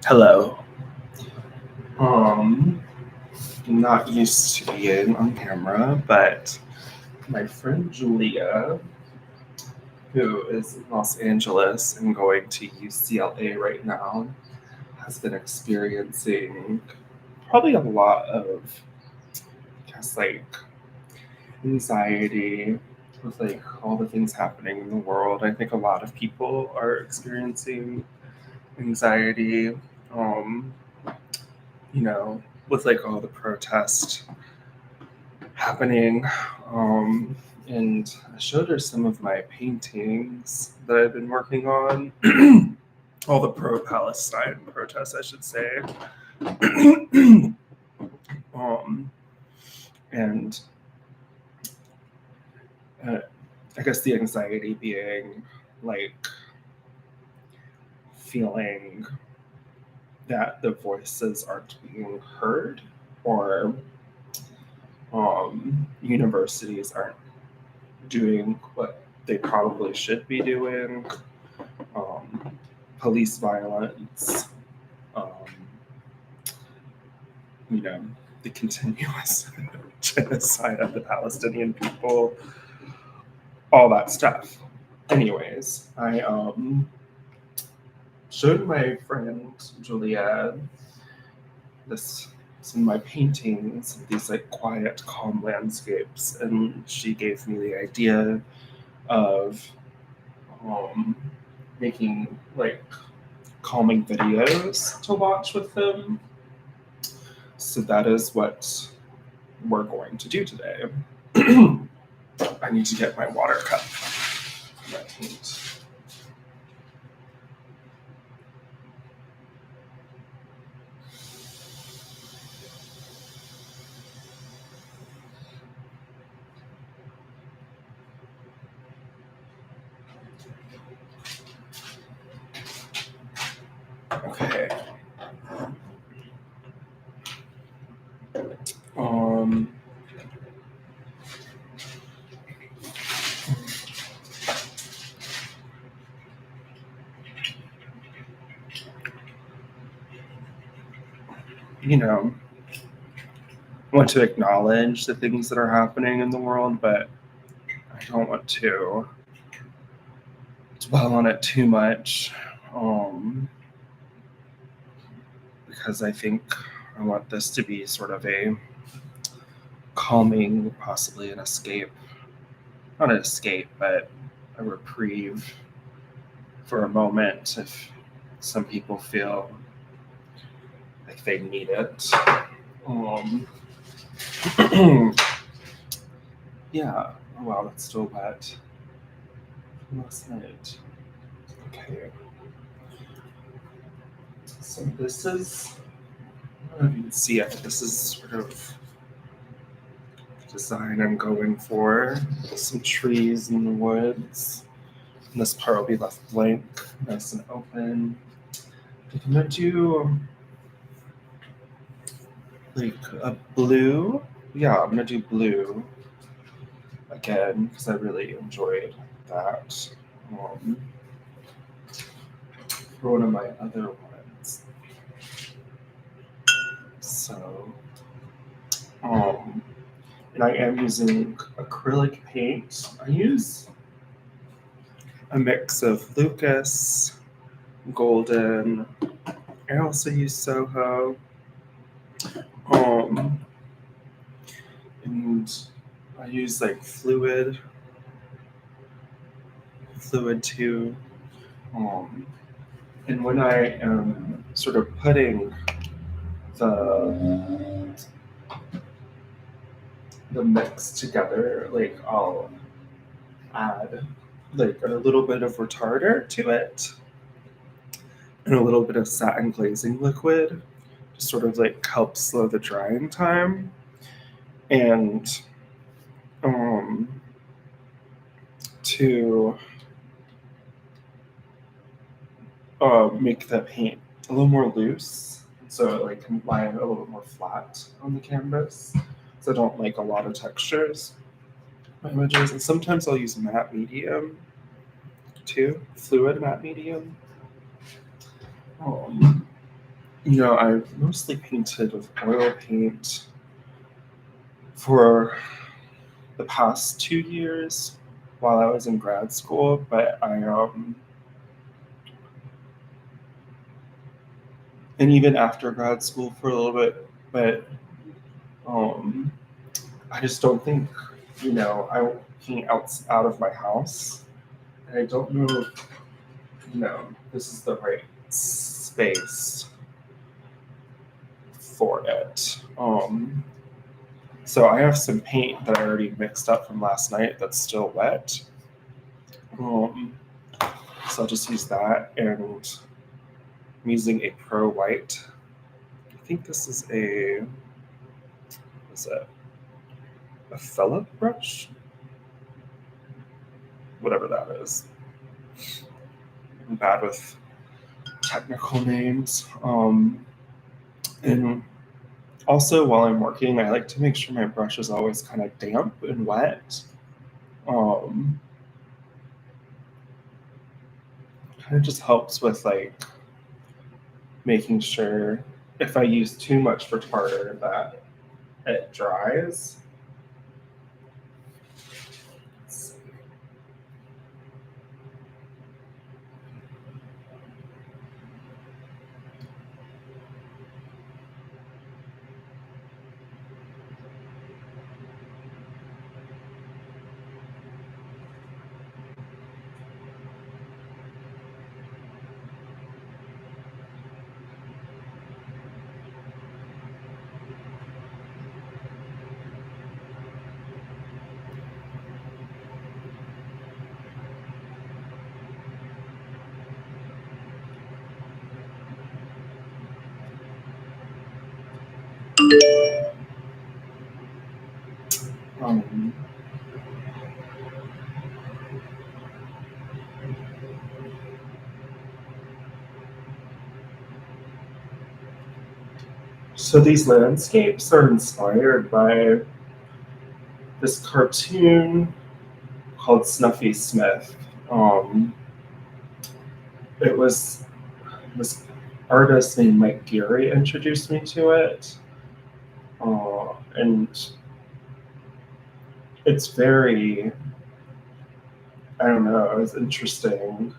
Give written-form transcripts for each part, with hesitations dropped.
Hello. I'm not used to being on camera, but my friend Julia, who is in Los Angeles and going to UCLA right now, has been experiencing probably a lot of, I guess, like anxiety with like all the things happening in the world. I think a lot of people are experiencing anxiety. Um, with like all the protest happening. Um, and I showed her some of my paintings that I've been working on. All the pro-Palestine protests, I should say. um, and I guess the anxiety being like feeling that the voices aren't being heard, or universities aren't doing what they probably should be doing. um, Police violence, um, you know, the continuous genocide of the Palestinian people, all that stuff. Anyways, I showed my friend Julia this some of my paintings, these like quiet, calm landscapes, and she gave me the idea of um, making like calming videos to watch with them. So that is what we're going to do today. I need to get my water cup. My paint. Okay. Um, you know, I want to acknowledge the things that are happening in the world, but I don't want to dwell on it too much. Because I think I want this to be sort of a calming, possibly an escape. Not an escape, but a reprieve for a moment if some people feel like they need it. Um, yeah. Oh, wow, that's still wet. Last night. Okay. So this is, I don't know if you can see it. This is sort of the design I'm going for. Some trees in the woods. And this part will be left blank, nice and open. I'm gonna do like a blue. Yeah, I'm gonna do blue again because I really enjoyed that. Um, for one of my other ones. So, and I am using acrylic paint. I use a mix of Lucas, Golden. I also use Soho. Um, and I use like fluid too. Um, and when I am sort of putting the the mix together, like I'll add like a little bit of retarder to it and a little bit of satin glazing liquid to sort of like help slow the drying time and um, to make the paint a little more loose so it like can lie a little bit more flat on the canvas. So I don't like a lot of textures my images, and sometimes I'll use matte medium too, fluid matte medium. I've mostly painted with oil paint for the past 2 years while I was in grad school, but and even after grad school for a little bit, but I just don't think, I won't paint out of my house, and I don't know if, this is the right space for it. So I have some paint that I already mixed up from last night that's still wet. So I'll just use that, and I'm using a Pro White. I think this is a Philip brush? Whatever that is. I'm bad with technical names. And also, while I'm working, I like to make sure my brush is always kind of damp and wet. Kind of just helps with making sure if I use too much for tartar that it dries. Um, so these landscapes are inspired by this cartoon called Snuffy Smith. It was this artist named Mike Geary introduced me to it, and it's very, I don't know, it was interesting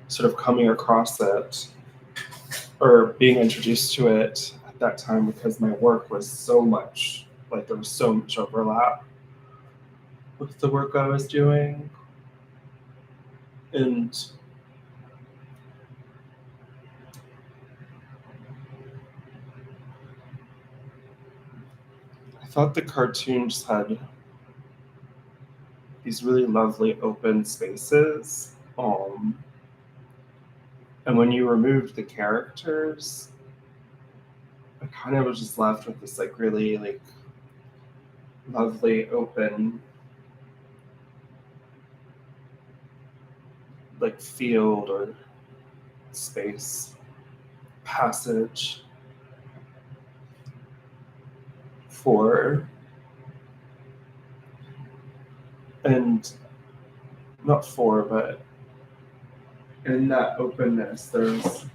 sort of coming across it or being introduced to it at that time because my work was so much, there was so much overlap with the work I was doing. And I thought the cartoon just had these really lovely open spaces. And when you removed the characters, I kind of was just left with this really lovely open field or space passage for, and not for, but in that openness there's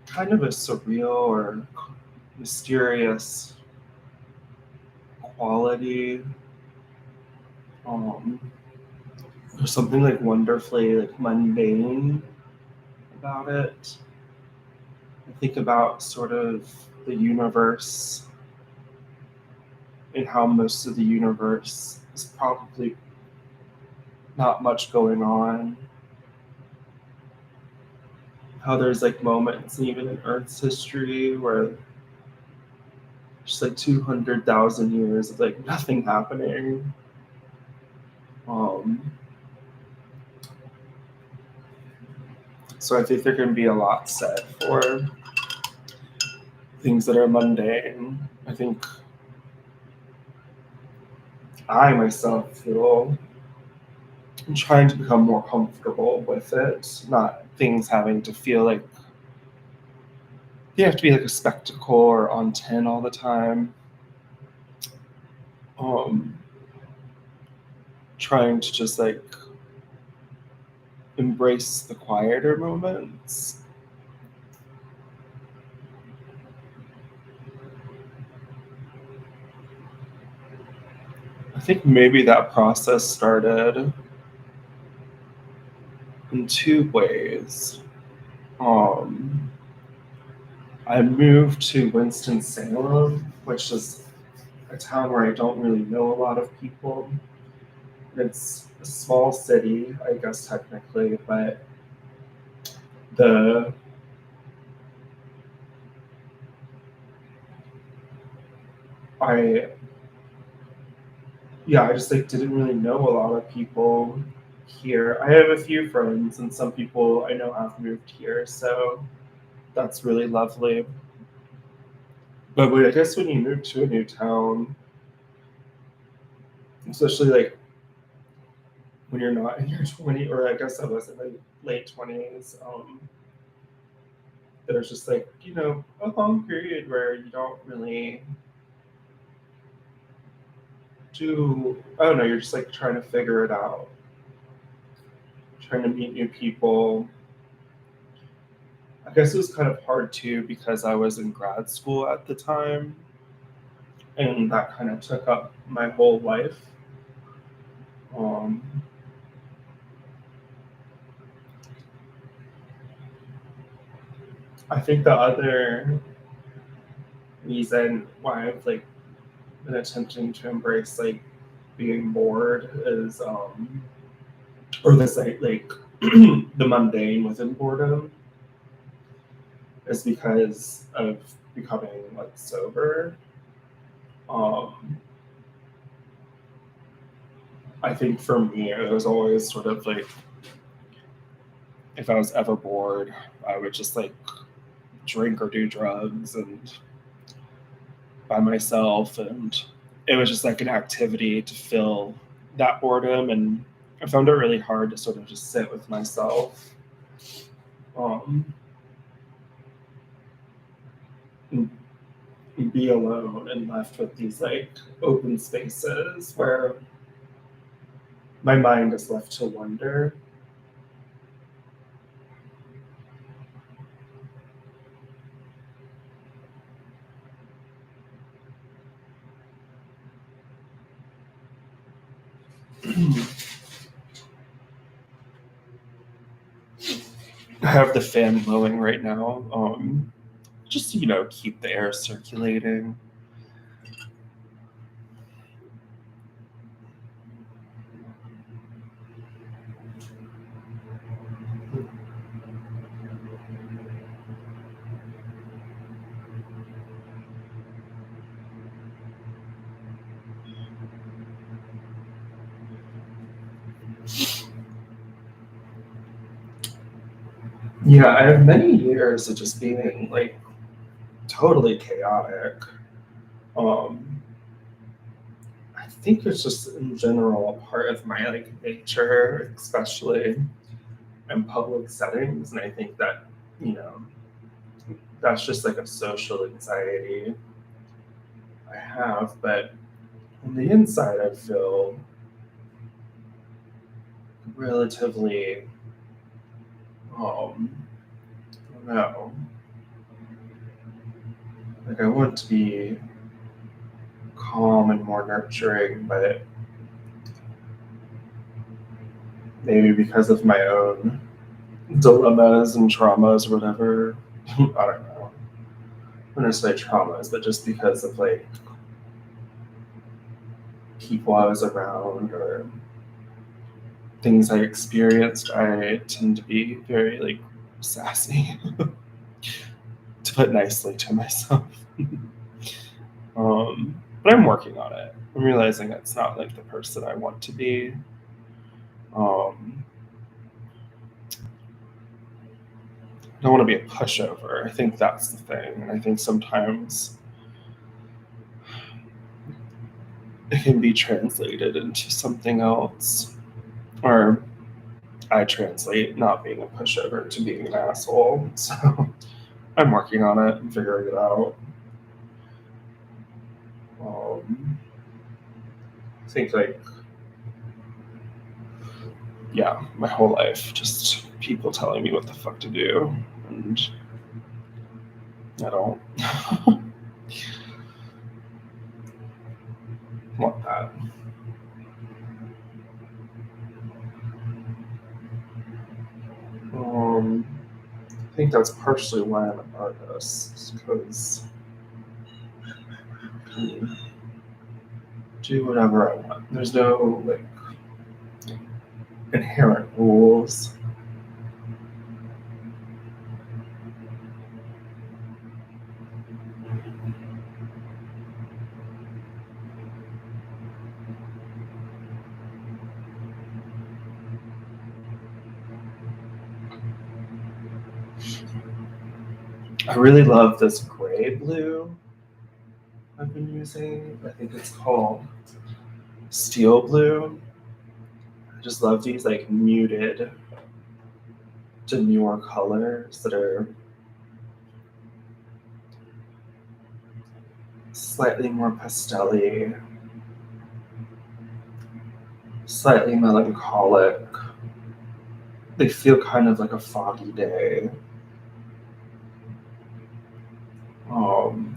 kind of a surreal or mysterious quality. There's something wonderfully mundane about it. I think about sort of the universe and how most of the universe is probably not much going on. How there's moments even in Earth's history where just 200,000 years of nothing happening. So I think there can be a lot said for things that are mundane. I think I myself feel I'm trying to become more comfortable with it, not things having to feel like they have to be a spectacle or on 10 all the time. um, trying to just like embrace the quieter moments. I think maybe that process started in two ways. Um, I moved to Winston-Salem, which is a town where I don't really know a lot of people. It's a small city, I guess technically, but the I yeah, I just like didn't really know a lot of people here. I have a few friends and some people I know have moved here, so that's really lovely. But I guess when you move to a new town, especially like when you're not in your 20, or I guess I was in my late 20s, there's just like, a long period where you don't really I don't know, you're just like trying to figure it out, trying to meet new people. I guess it was kind of hard too because I was in grad school at the time, and that kind of took up my whole life. Um, I think the other reason why I've like been attempting to embrace like being bored is or this like the mundane within boredom is because of becoming like sober. Um, I think for me it was always sort of like if I was ever bored, I would just like drink or do drugs and by myself, and it was just like an activity to fill that boredom. And I found it really hard to sort of just sit with myself, um, and be alone and left with these like open spaces where my mind is left to wonder. I have the fan blowing right now, just to, keep the air circulating. Yeah, I have many years of just being like totally chaotic. Um, I think it's just in general a part of my like nature, especially in public settings, and I think that you know that's just like a social anxiety I have. But on the inside, I feel relatively, I don't know, like I want to be calm and more nurturing, but maybe because of my own dilemmas and traumas or whatever, I don't know. I don't say traumas, but just because of like people I was around or things I experienced, I tend to be very like sassy, to put nicely to myself. But I'm working on it. I'm realizing it's not like the person I want to be. Um, I don't want to be a pushover. I think that's the thing. And I think sometimes it can be translated into something else. Or I translate not being a pushover to being an asshole. So I'm working on it and figuring it out. Um, think like, yeah, my whole life, just people telling me what the fuck to do, and I don't want that. I think that's partially why I'm an artist, because I can do whatever I want. There's no like inherent rules. I really love this gray blue I've been using. I think it's called Steel Blue. I just love these like muted, demure colors that are slightly more pastel-y, slightly melancholic. They feel kind of like a foggy day.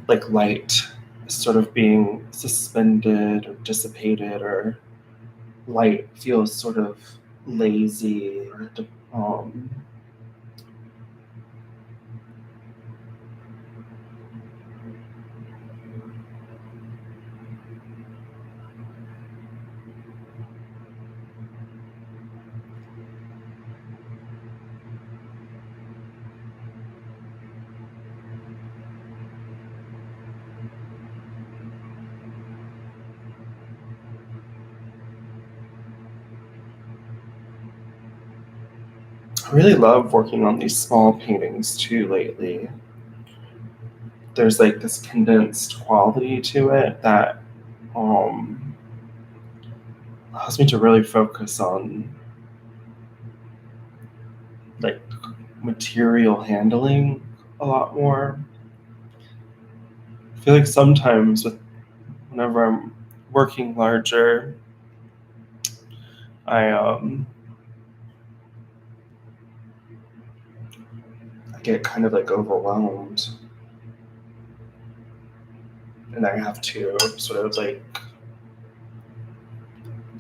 Like light is sort of being suspended or dissipated, or light feels sort of lazy or I really love working on these small paintings too lately. There's like this condensed quality to it that um, allows me to really focus on like material handling a lot more. I feel like sometimes whenever I'm working larger, I get kind of like overwhelmed, and I have to sort of like,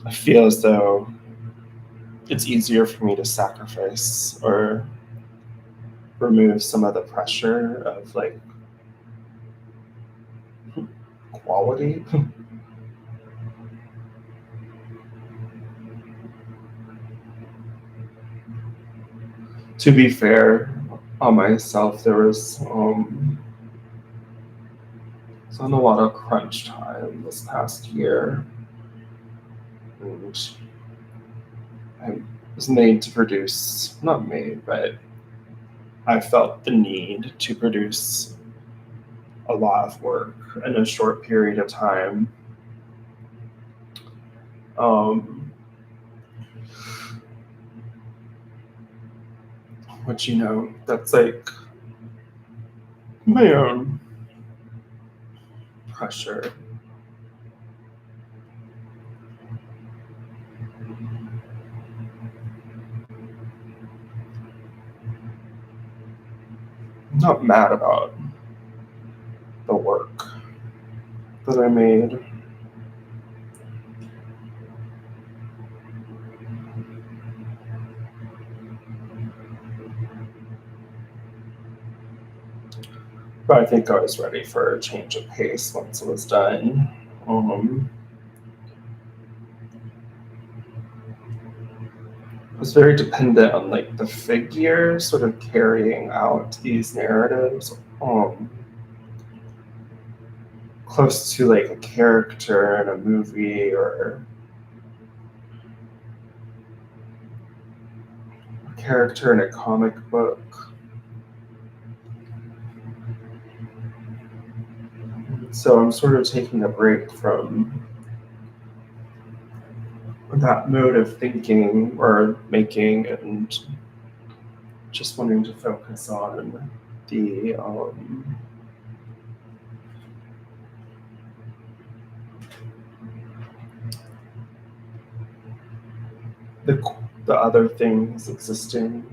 I feel as though it's easier for me to sacrifice or remove some of the pressure of like quality. To be fair on myself, there was on a lot of crunch time this past year, and I was made to produce, not made, but I felt the need to produce a lot of work in a short period of time. Um, which, that's like my own pressure. I'm not mad about the work that I made. But I think I was ready for a change of pace once it was done. I was very dependent on like the figure sort of carrying out these narratives, close to like a character in a movie or a character in a comic book. So I'm sort of taking a break from that mode of thinking or making, and just wanting to focus on the the other things existing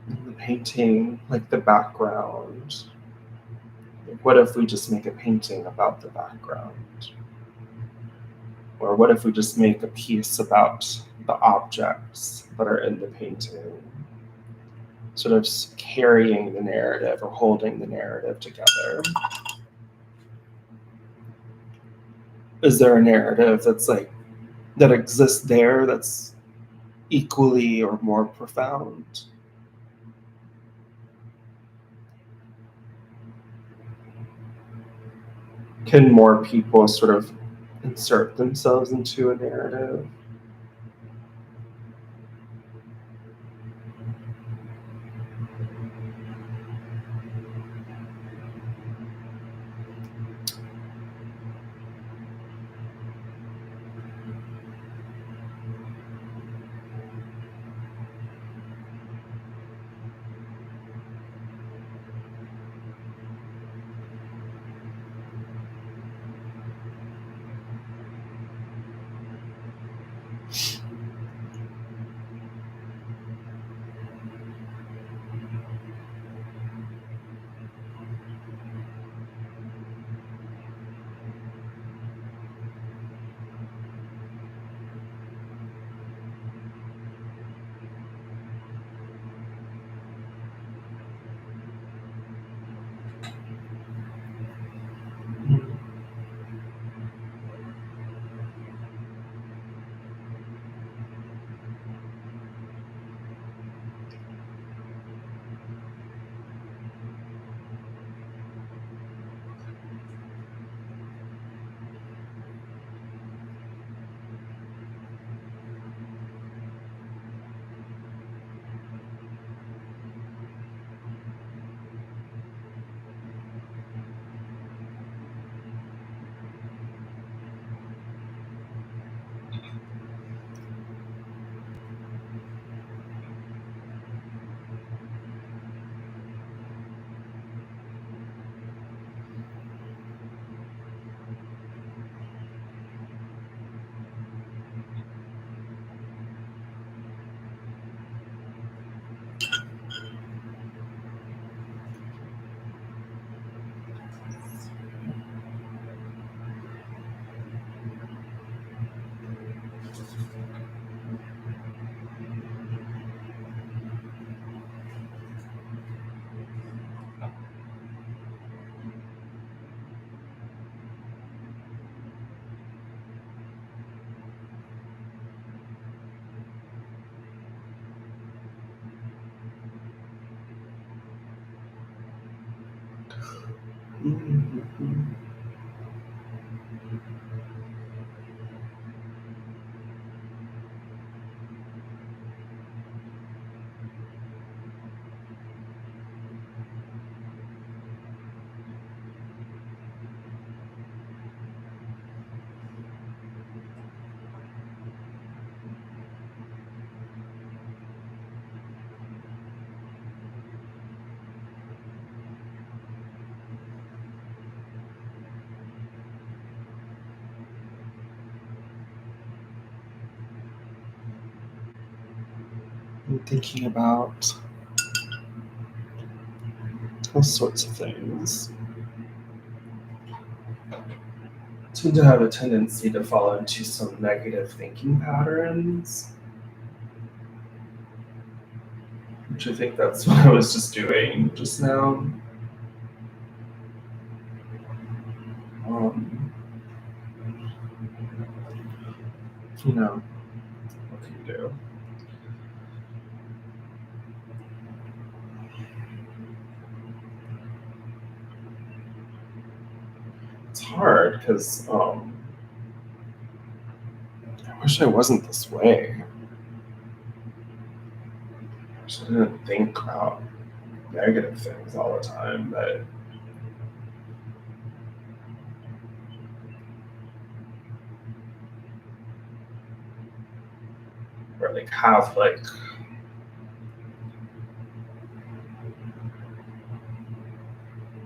in the painting, like the background. Like, what if we just make a painting about the background? Or what if we just make a piece about the objects that are in the painting? Sort of carrying the narrative or holding the narrative together. Is there a narrative that's like, that exists there that's equally or more profound? Can more people sort of insert themselves into a narrative? Mhm. I'm thinking about all sorts of things. I tend to have a tendency to fall into some negative thinking patterns, which I think that's what I was just doing just now. Um, what can you do? It's hard because I wish I wasn't this way. I wish I didn't think about negative things all the time, but or like have like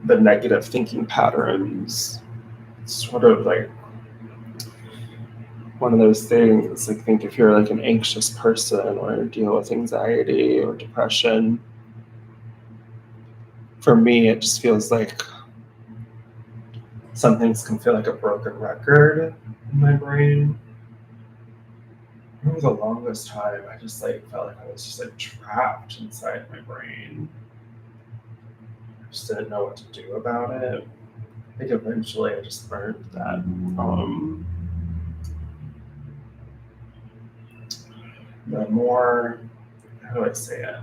the negative thinking patterns sort of like one of those things. I think if you're like an anxious person or deal with anxiety or depression, for me, it just feels like some things can feel like a broken record in my brain. For the longest time, I just like felt like I was just like trapped inside my brain. I just didn't know what to do about it. I think eventually I just learned that the more, how do I say it?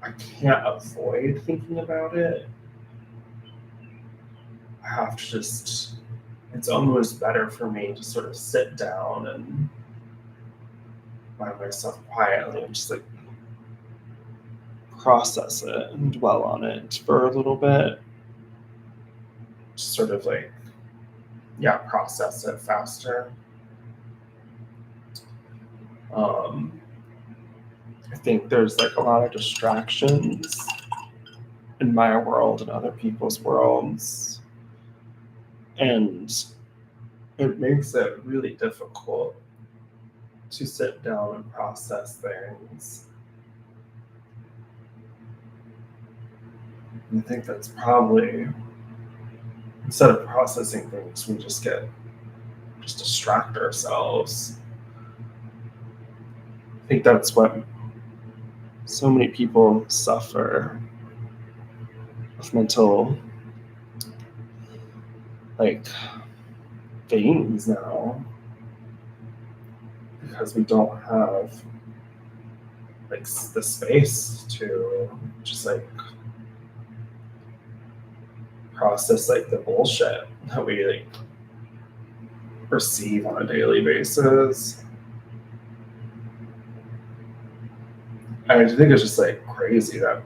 I can't avoid thinking about it. I have to just, it's almost better for me to sort of sit down and by myself quietly and just like process it and dwell on it for a little bit. Just sort of like, yeah, process it faster. Um, I think there's like a lot of distractions in my world and other people's worlds. And it makes it really difficult to sit down and process things. And I think that's probably, instead of processing things, we just distract ourselves. I think that's what so many people suffer with mental like things now, because we don't have like the space to just like process like the bullshit that we like receive on a daily basis. I think it's just like crazy that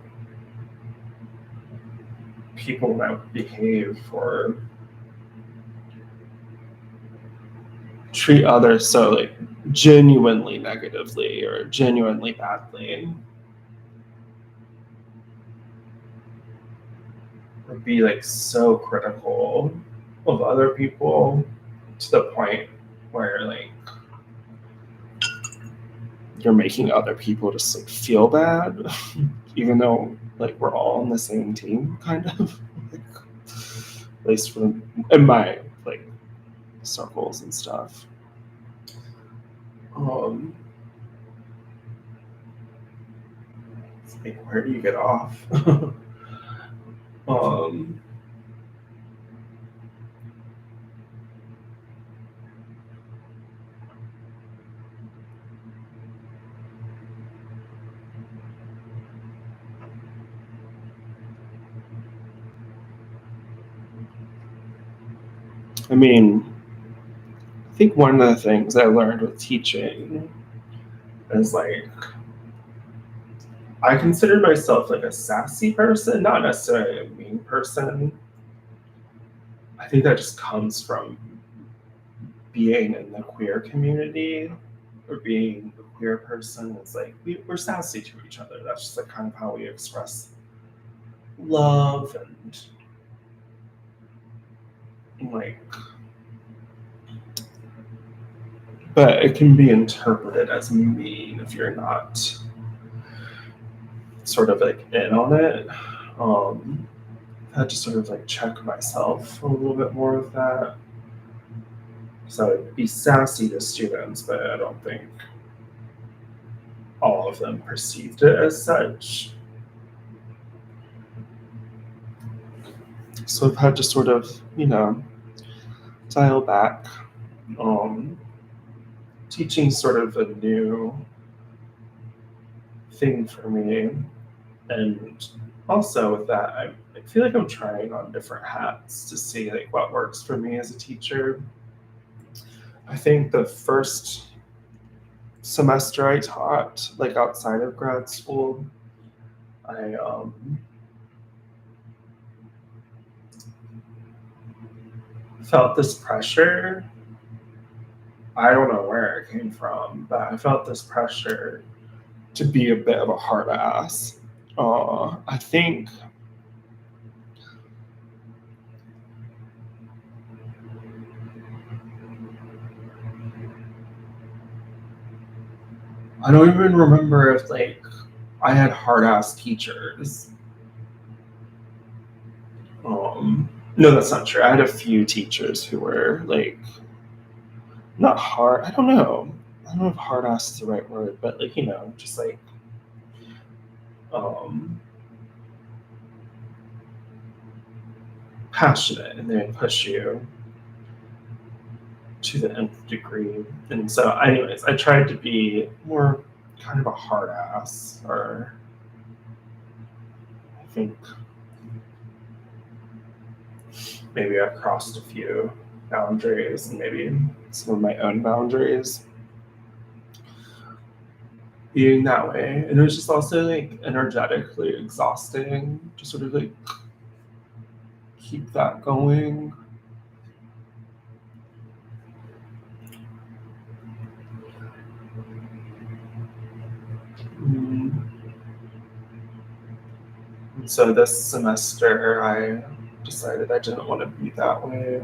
people that behave or treat others so like genuinely negatively or genuinely badly would be like so critical of other people to the point where like you're making other people just like feel bad, even though like we're all on the same team, kind of. Like, at least in my like circles and stuff. Um, like, where do you get off? um, I mean, I think one of the things I learned with teaching is like I consider myself like a sassy person, not necessarily a mean person. I think that just comes from being in the queer community or being a queer person. It's like we're sassy to each other. That's just like kind of how we express love and like, but it can be interpreted as mean if you're not sort of like in on it. I had to sort of like check myself a little bit more with that. So I'd be sassy to students, but I don't think all of them perceived it as such. So I've had to sort of, dial back. Um, Teaching sort of a new thing for me. And also with that, I feel like I'm trying on different hats to see like what works for me as a teacher. I think the first semester I taught, like outside of grad school, I felt this pressure. I don't know where it came from, but I felt this pressure to be a bit of a hard ass. I think I don't even remember if like I had hard ass teachers. No, that's not true. I had a few teachers who were like not hard. I don't know. I don't know if hard ass is the right word, but like just like um, passionate, and they push you to the nth degree. And so, anyways, I tried to be more kind of a hard ass, or I think maybe I've crossed a few boundaries and maybe some of my own boundaries being that way. And it was just also like energetically exhausting to sort of like keep that going. Mm. And so this semester I decided I didn't want to be that way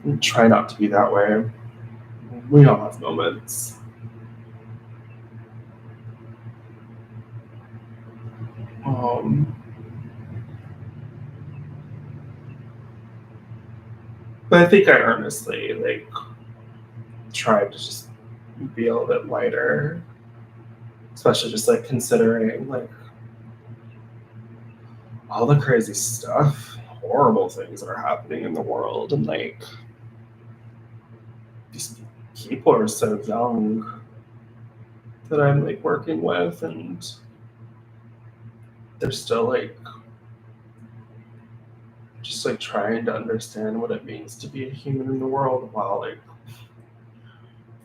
and try not to be that way. We all have moments. Um, but I think I earnestly like tried to just be a little bit lighter, especially just like considering like all the crazy stuff, horrible things that are happening in the world, and like these people are so young that I'm like working with, and they're still like just like trying to understand what it means to be a human in the world while like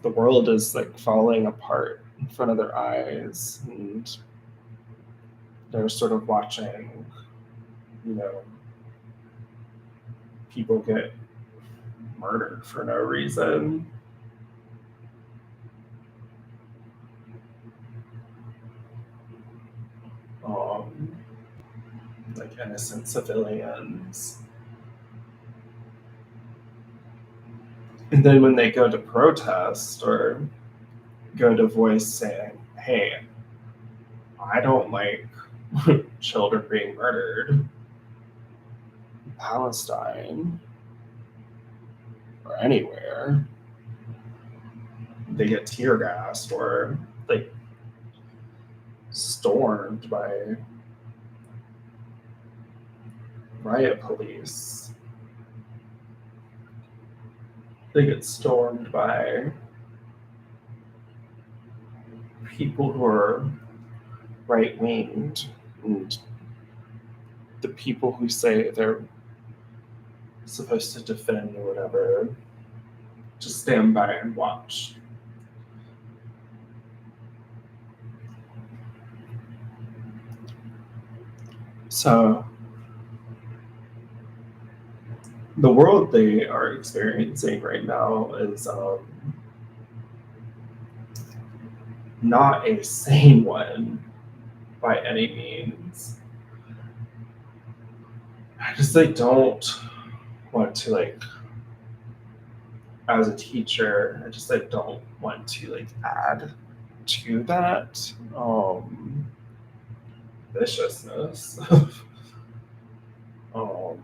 the world is like falling apart in front of their eyes, and they're sort of watching, you know, people get murdered for no reason. Um, like innocent civilians. And then when they go to protest or go to voice saying, hey, I don't like children being murdered in Palestine or anywhere, they get tear gassed or like stormed by riot police. They get stormed by people who are right winged, and the people who say they're supposed to defend or whatever just stand by and watch. So the world they are experiencing right now is not a sane one by any means. I just like don't want to like as a teacher, I just like don't want to like add to that viciousness. um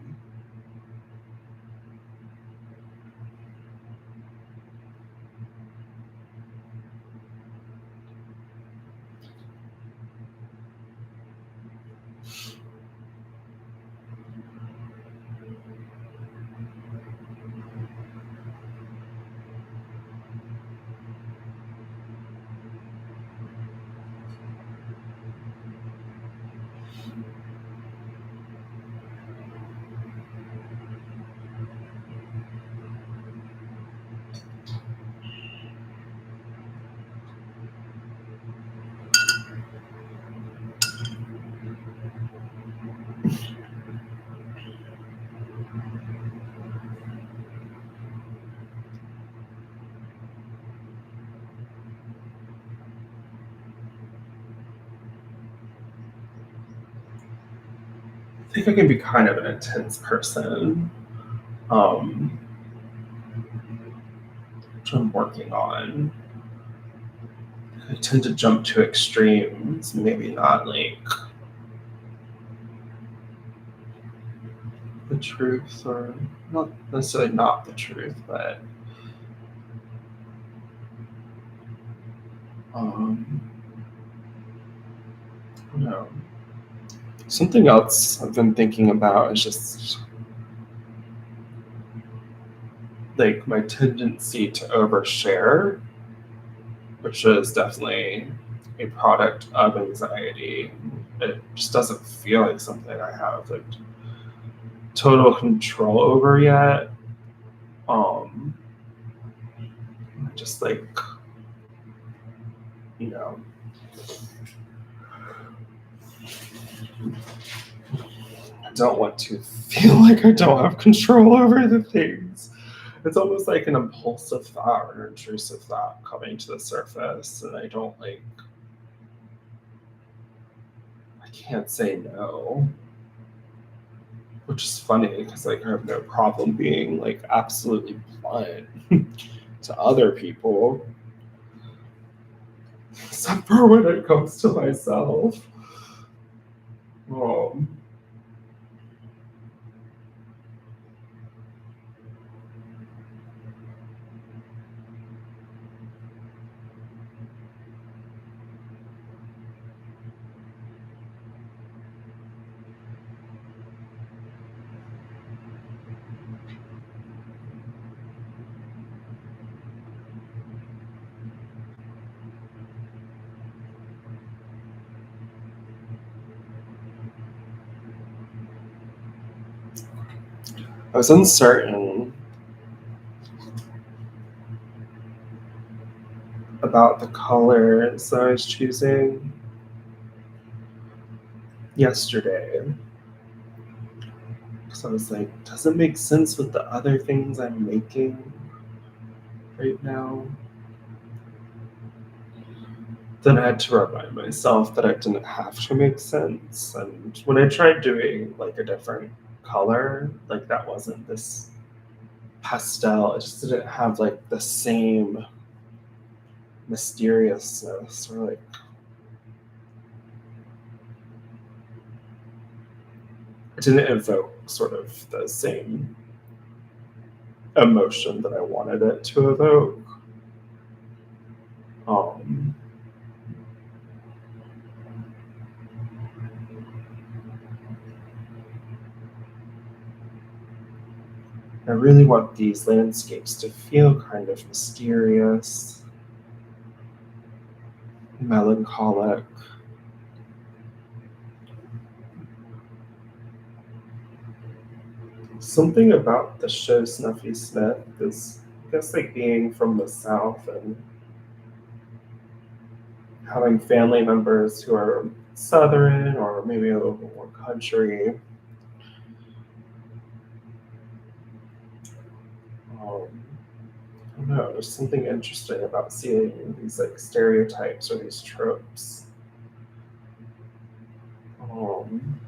I think I can be kind of an intense person, which I'm working on. I tend to jump to extremes, maybe not like the truth, or not necessarily not the truth, but I don't know. Something else I've been thinking about is just like my tendency to overshare, which is definitely a product of anxiety. It just doesn't feel like something I have like total control over yet. Um, I just like, you know, I don't want to feel like I don't have control over the things. It's almost like an impulsive thought or an intrusive thought coming to the surface, and I can't say no, which is funny because like I have no problem being like absolutely blunt to other people, except for when it comes to myself. Um, I was uncertain about the colors that I was choosing yesterday because I was like, does it make sense with the other things I'm making right now? Then I had to remind myself that it didn't have to make sense. And when I tried doing like a different color, like that wasn't this pastel, it just didn't have like the same mysteriousness, or like it didn't evoke sort of the same emotion that I wanted it to evoke. Um, I really want these landscapes to feel kind of mysterious, melancholic. Something about the show Snuffy Smith is, I guess, like being from the South and having family members who are Southern or maybe a little bit more country. Um, I don't know, there's something interesting about seeing these like stereotypes or these tropes. Um,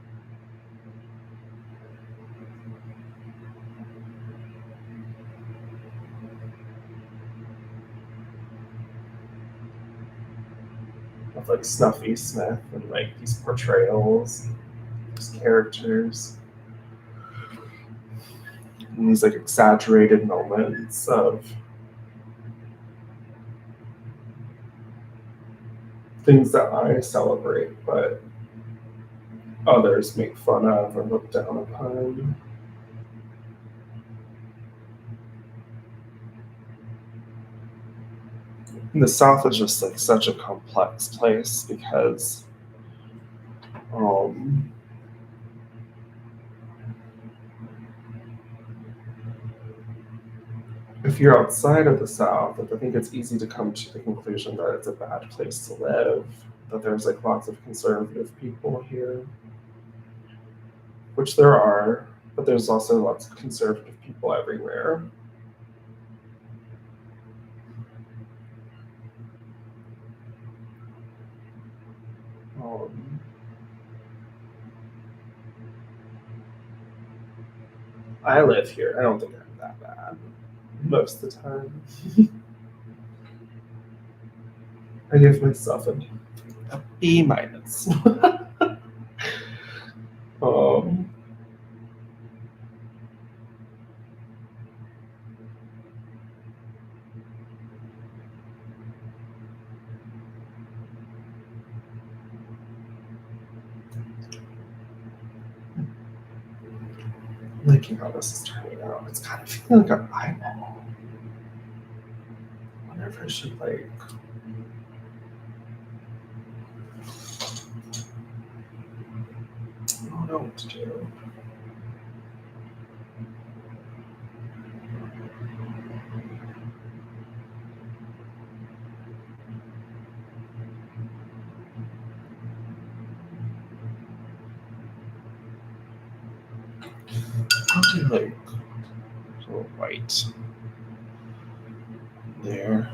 of like Snuffy Smith and like these portrayals, these characters, and these like exaggerated moments of things that I celebrate, but others make fun of or look down upon. And the South is just like such a complex place because um, if you're outside of the South, I think it's easy to come to the conclusion that it's a bad place to live, that there's like lots of conservative people here, which there are, but there's also lots of conservative people everywhere. Um, I live here. I don't think I'm that bad most of the time. I gave myself a B minus. um, Liking how this is turning out. It's kind of feeling like an eyeball. I wonder if I should like. I don't know what to do. I'll do like a little white there.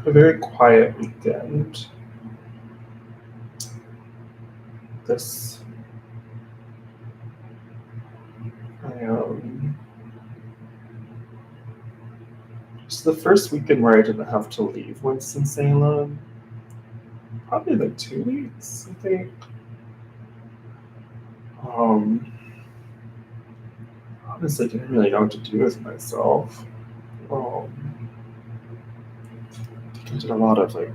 A very quiet weekend. This I it's the first weekend where I didn't have to leave Winston-Salem. Probably like 2 weeks, I think. Um, Honestly, didn't really know what to do with myself. I think I did a lot of like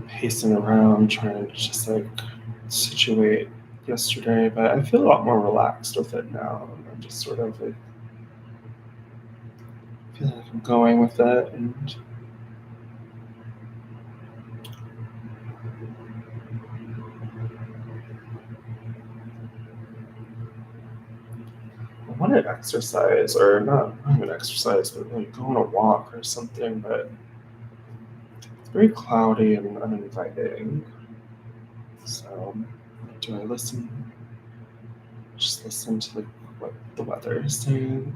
pacing around, trying to just like situate yesterday, but I feel a lot more relaxed with it now. I'm just sort of like feeling like I'm going with it, and I want to exercise, or not even exercise, but like go on a walk or something. But it's very cloudy and uninviting. So, do I listen? Just listen to like what the weather is saying.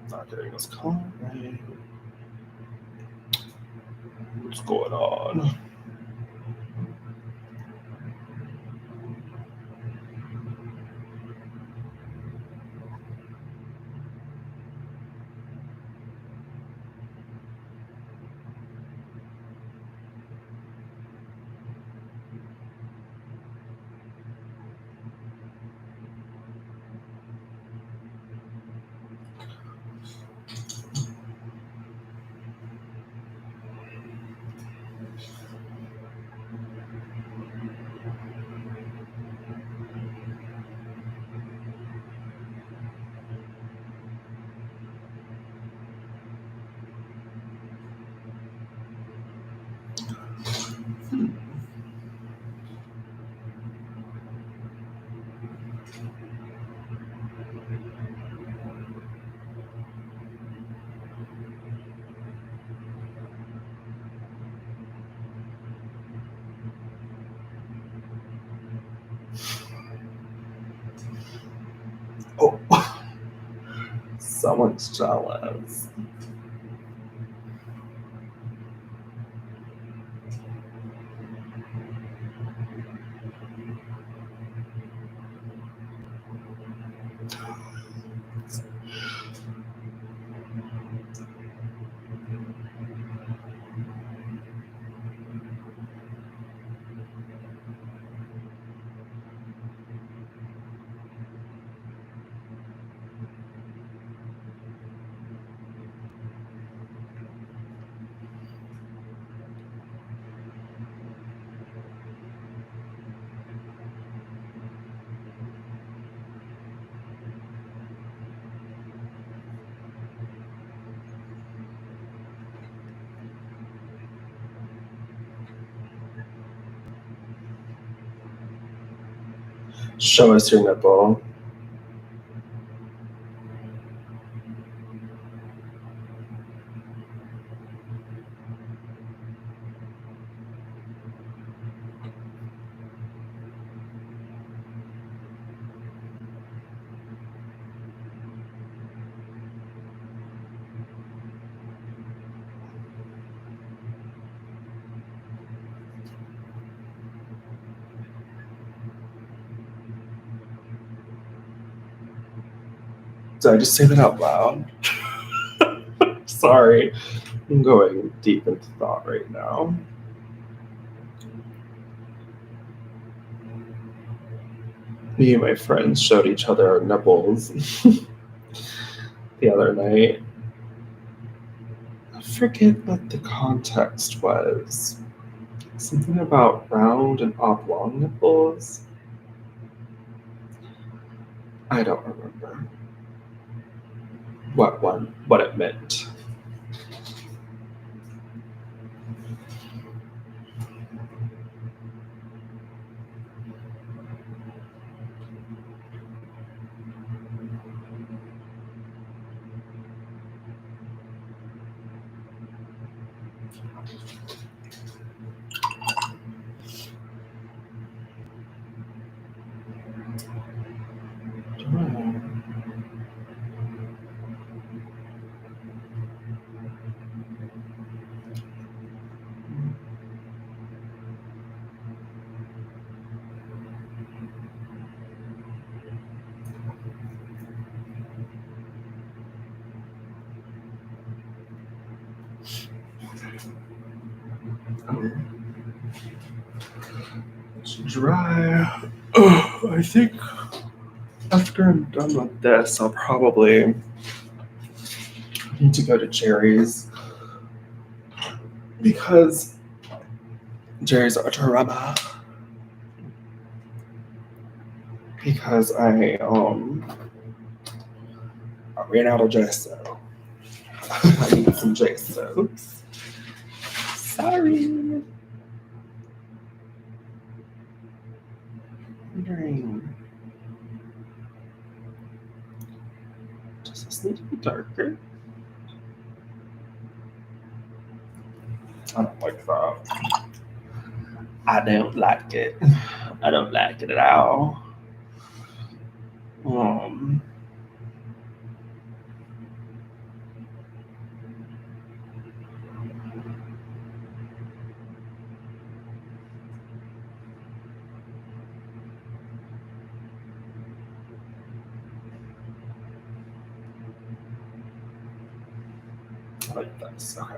Not getting this call. Right. What's going on? Oh, someone's jealous. Show us your nipple. Did I just say that out loud? Sorry. I'm going deep into thought right now. Me and my friends showed each other our nipples the other night. I forget what the context was. Something about round and oblong nipples. I don't remember what it meant. It's dry. I think after I'm done with this, I'll probably need to go to Jerry's because Jerry's Artorama. Because I ran out of gesso. I need some gesso. Oops. Sorry. Wondering, does this need to be darker? I don't like that. I don't like it. I don't like it at all. Um, I like this. Okay.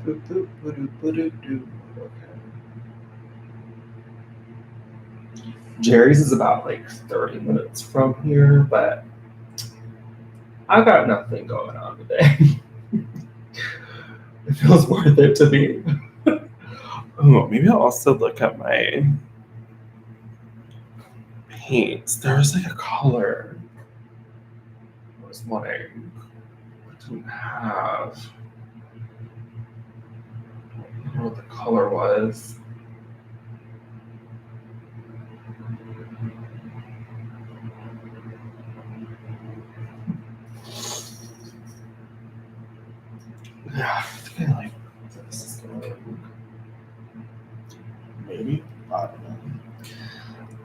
Okay. Jerry's is about like 30 minutes from here, but I got nothing going on today. It feels worth it to me. Oh, maybe I'll also look at my paints. There's like a color I was wanting. I didn't have. I don't know what the color was. Yeah, I think I like this is gonna work. Maybe. I don't know.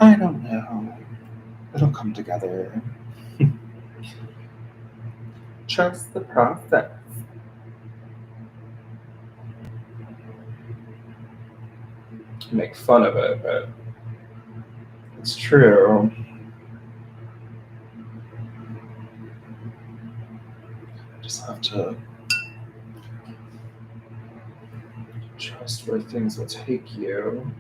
I don't know. It'll come together. Trust the process. Make fun of it, but it's true. Just have to trust where things will take you.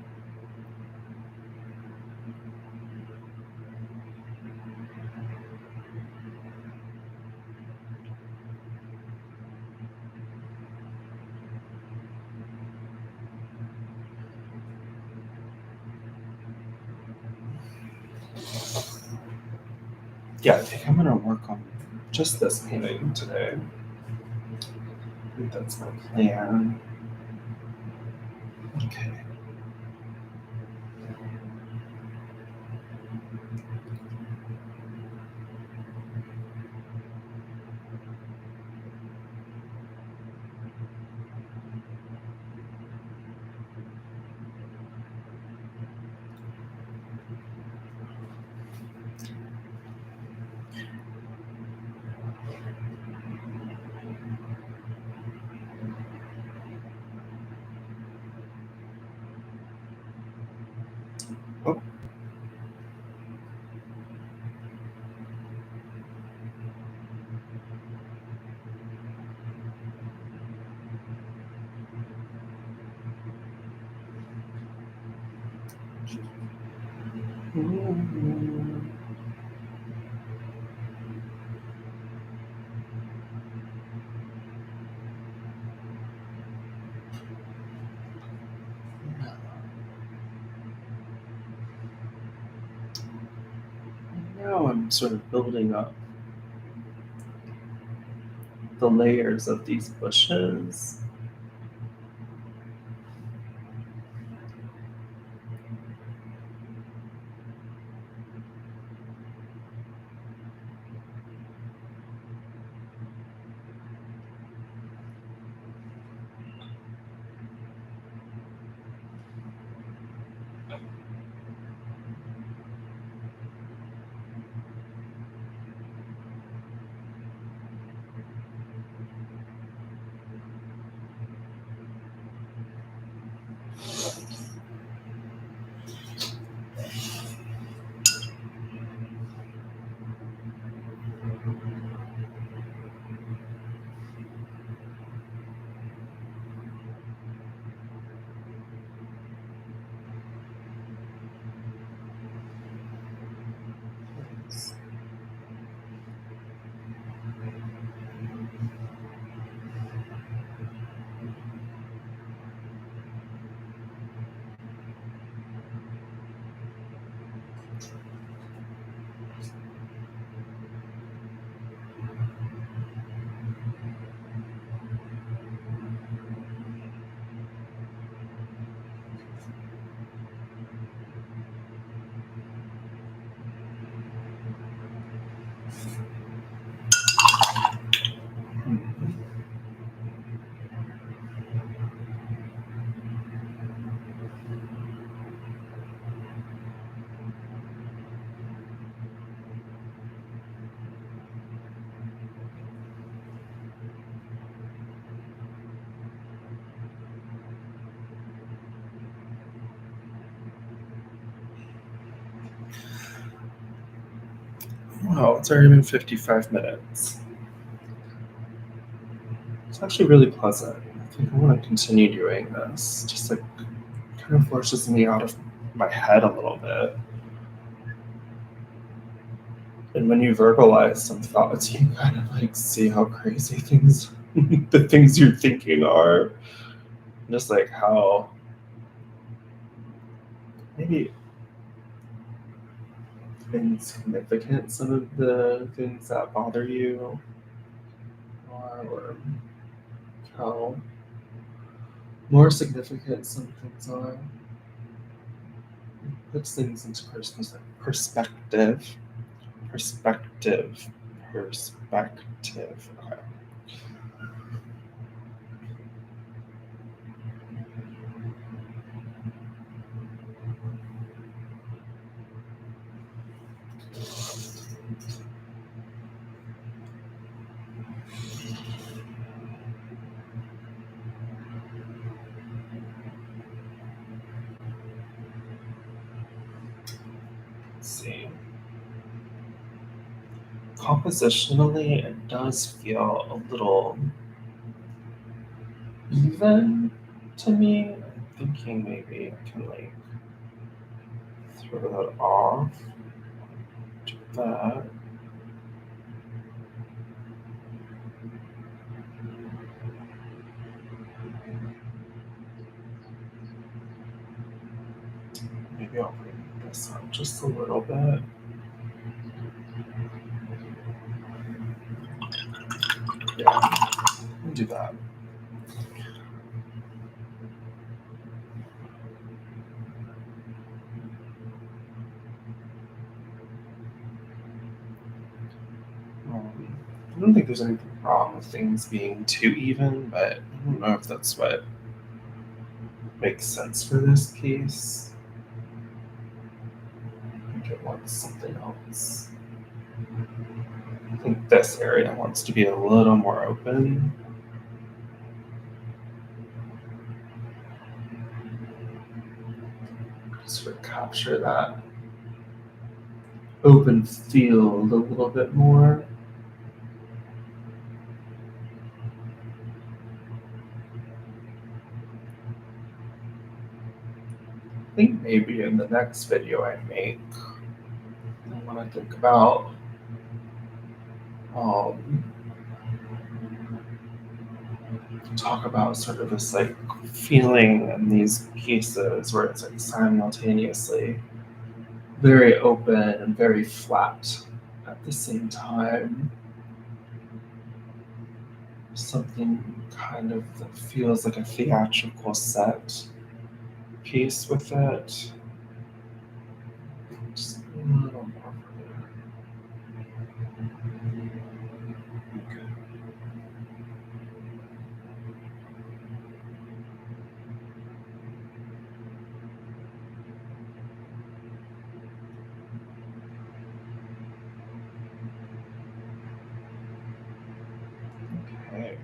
Yeah, I think I'm gonna work on just this painting today. I think that's my plan. Okay. Oh. Now I'm sort of building up the layers of these bushes. Wow, it's already been 55 minutes. It's actually really pleasant. I think I want to continue doing this. Just like kind of flushes me out of my head a little bit. And when you verbalize some thoughts, you kind of like see how crazy things, the things you're thinking are. Just like how maybe insignificant some of the things that bother you are, or how more significant some things are. Puts things into perspective. Perspective. Perspective. Okay. Let's see. Compositionally, it does feel a little even to me. I'm thinking maybe I can like throw that off. Do that. Maybe I'll bring this up just a little bit. Yeah, I'll do that. I don't think there's anything wrong with things being too even, but I don't know if that's what makes sense for this piece. I think it wants something else. I think this area wants to be a little more open. Sort of capture that open field a little bit more. I think maybe in the next video I make, I want to think about um, talk about sort of this like feeling in these pieces where it's like simultaneously very open and very flat at the same time. Something kind of that feels like a theatrical set piece with it. Just a little more. Okay.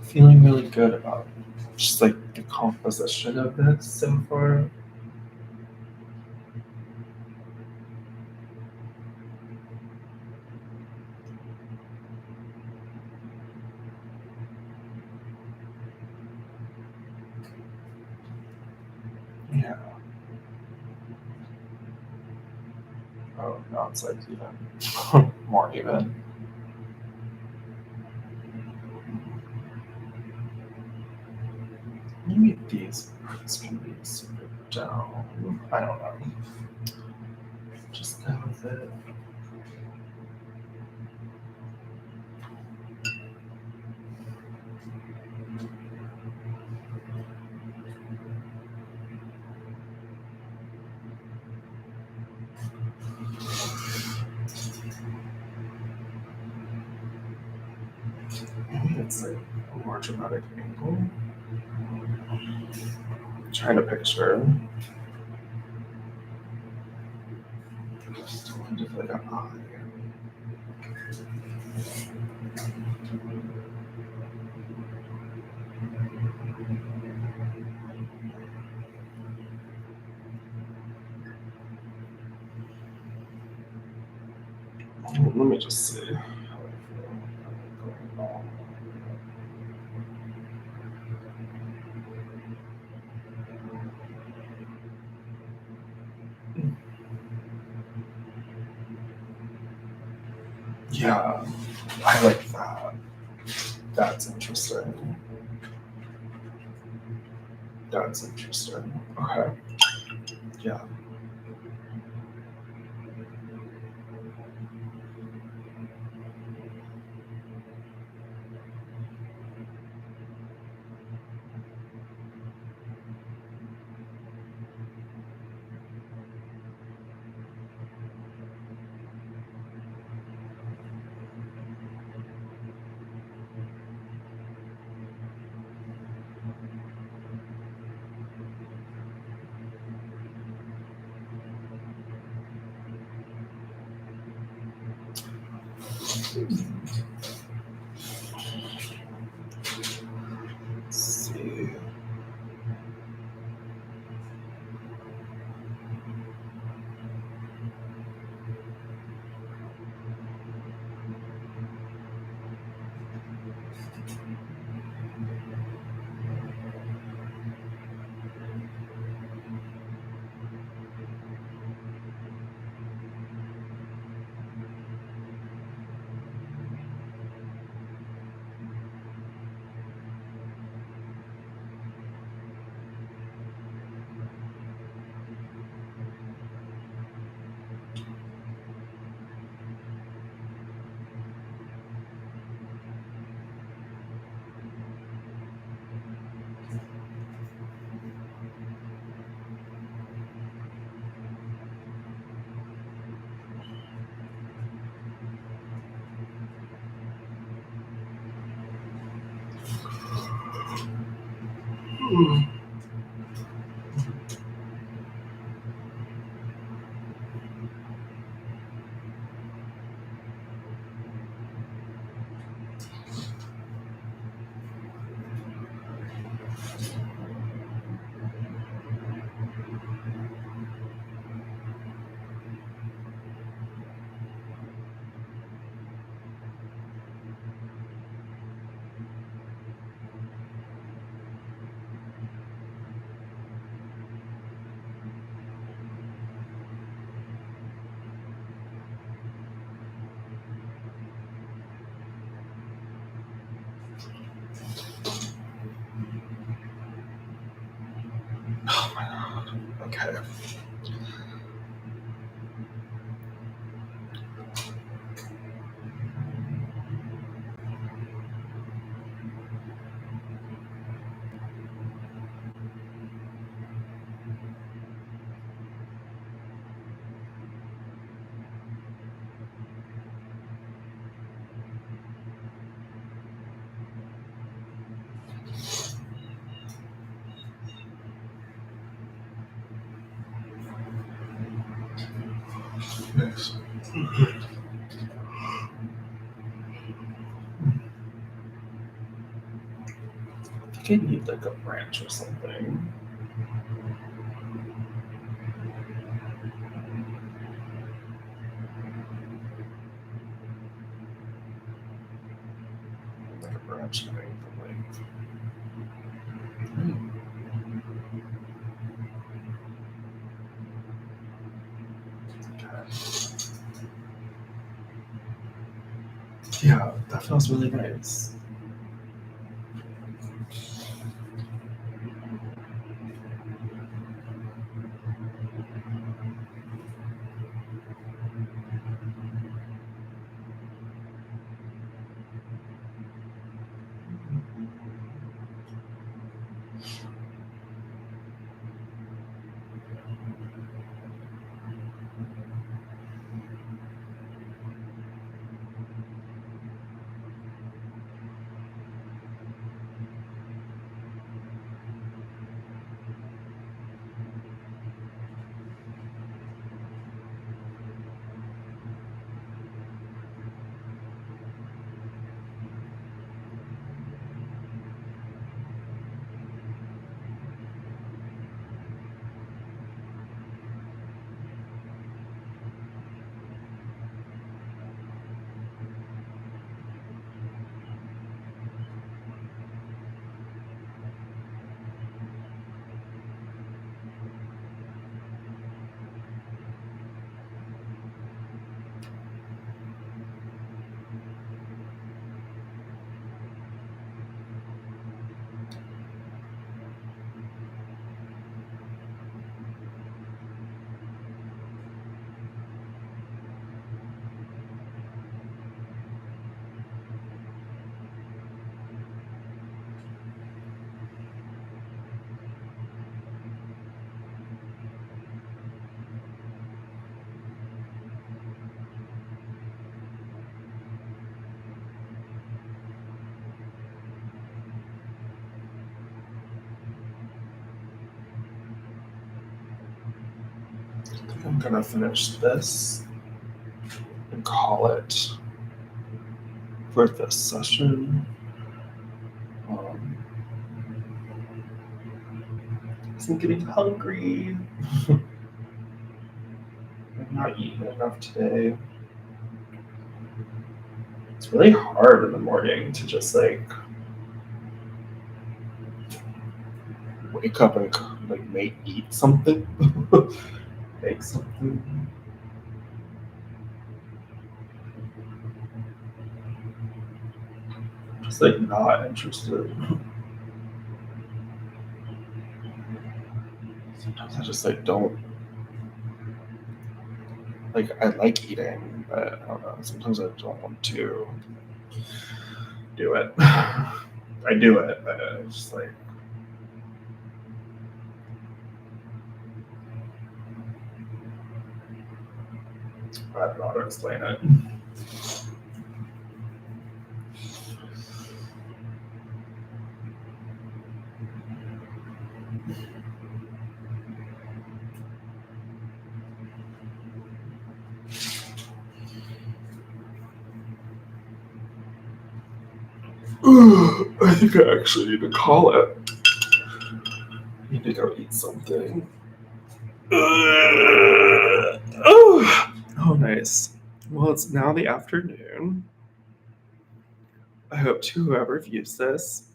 Feeling really good about just like the composition of this so far. Yeah. Oh, now it's like even more even. Maybe these parts can be super down. I don't know. Just go with it. Maybe it's like a more dramatic angle. Trying to picture just kind of like an eye. Let me just see how I feel going on. Yeah, I like that. That's interesting. That's interesting. Okay. Yeah. Let's see. Hmm. Oh my god. Okay. Yes. I think I need like a branch or something. Like a branch coming from like. Hmm, okay. Yeah, that feels really nice. gonna finish this and call it for this session. I'm getting hungry. I've not eaten enough today. It's really hard in the morning to just like wake up and like eat something, make something. Just like not interested. Sometimes I just like don't like. I like eating, but I don't know. Sometimes I don't want to do it. I do it, but it's just like I don't know how to explain it. I think I actually need to call it. I need to go eat something. Oh, nice. Well, it's now the afternoon. I hope to whoever views this,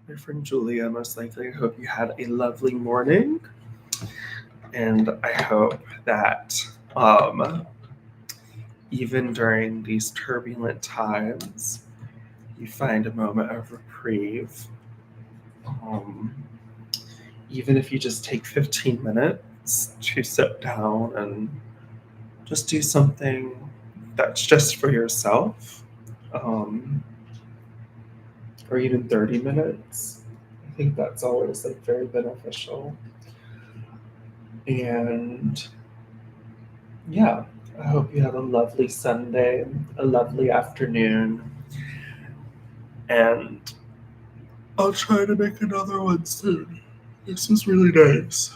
my friend Julia, most likely, I hope you had a lovely morning. And I hope that even during these turbulent times, you find a moment of reprieve. Um, even if you just take 15 minutes to sit down and just do something that's just for yourself, or even 30 minutes. I think that's always like very beneficial. And yeah, I hope you have a lovely Sunday, a lovely afternoon, and I'll try to make another one soon. This was really nice.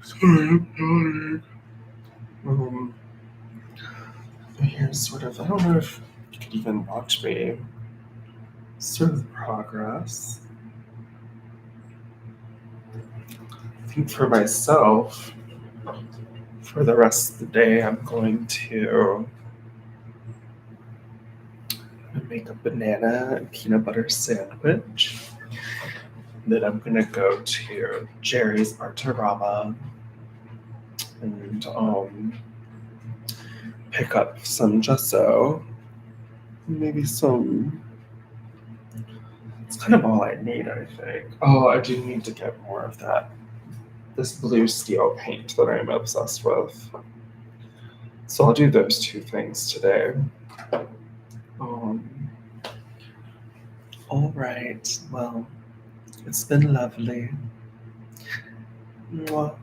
Sorry, I'm yawning. Here's sort of, I don't know if you could even watch me. Sort of progress. I think for myself, for the rest of the day, I'm going to make a banana and peanut butter sandwich. Then I'm gonna go to Jerry's Artarama and pick up some gesso, maybe some. It's kind of all I need, I think. Oh, I do need to get more of that. This blue steel paint that I'm obsessed with. So I'll do those two things today. Um, all right. Well, it's been lovely. Mwah.